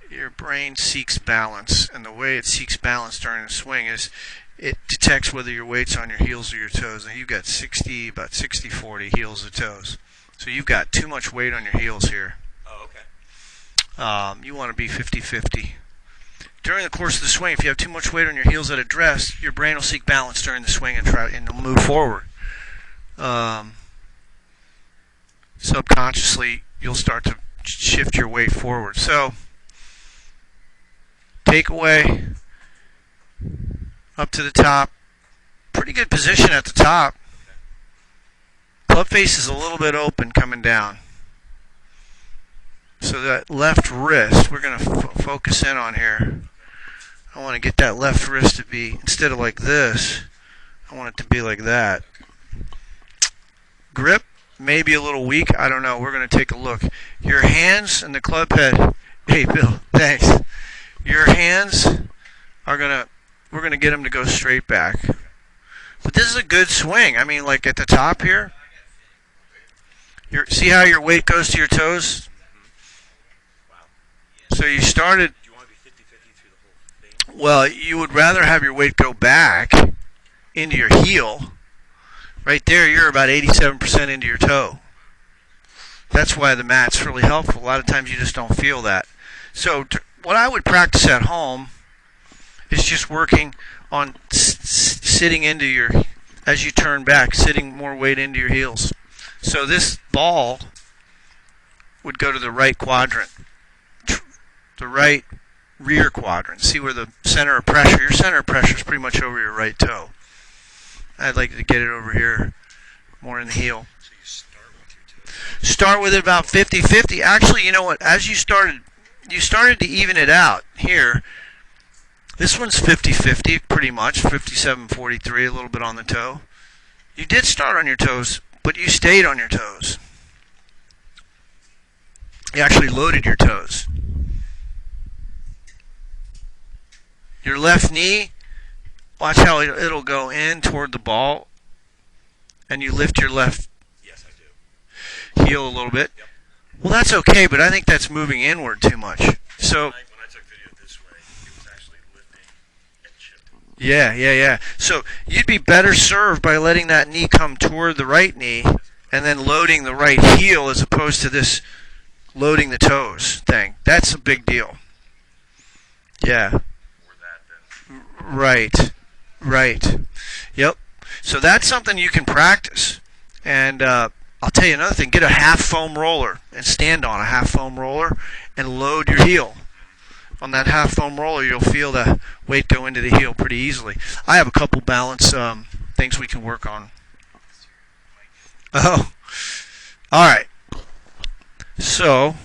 your brain seeks balance, and the way it seeks balance during the swing is it detects whether your weight's on your heels or your toes. And you've got about 60-40 heels to toes. So you've got too much weight on your heels here. Oh, okay. You want to be 50-50. During the course of the swing, if you have too much weight on your heels at address, your brain will seek balance during the swing and it'll move forward. Subconsciously, you'll start to shift your weight forward. So, take away up to the top. Pretty good position at the top. Club face is a little bit open coming down. So that left wrist, we're going to focus in on here. I want to get that left wrist to be, instead of like this, I want it to be like that. Grip, maybe a little weak. I don't know. We're going to take a look. Your hands and the club head. Hey, Bill, thanks. Your hands are we're going to get them to go straight back. But this is a good swing. I mean, like at the top here. See how your weight goes to your toes? So you started. Do you want to be 50-50 through the whole thing? Well, you would rather have your weight go back into your heel. Right there, you're about 87% into your toe. That's why the mat's really helpful. A lot of times you just don't feel that. So what I would practice at home is just working on sitting into as you turn back, sitting more weight into your heels. So this ball would go to the right quadrant, the right rear quadrant. See where the center of pressure, your center of pressure is pretty much over your right toe. I'd like to get it over here, more in the heel. So you start with your toe? Start with it about 50-50. Actually, you know what? As you started to even it out here. This one's 50-50, pretty much, 57-43, a little bit on the toe. You did start on your toes, but you stayed on your toes. You actually loaded your toes. Your left knee, watch how it'll go in toward the ball, and you lift your left heel a little bit. Yep. Well, that's okay, but I think that's moving inward too much. So when I took video this way, it was actually lifting and shifting. Yeah. So you'd be better served by letting that knee come toward the right knee and then loading the right heel as opposed to this loading the toes thing. That's a big deal. Yeah. Or that then. Right. Yep. So that's something you can practice. And I'll tell you another thing. Get a half foam roller and stand on a half foam roller and load your heel. On that half foam roller, you'll feel the weight go into the heel pretty easily. I have a couple balance things we can work on. Oh, all right. So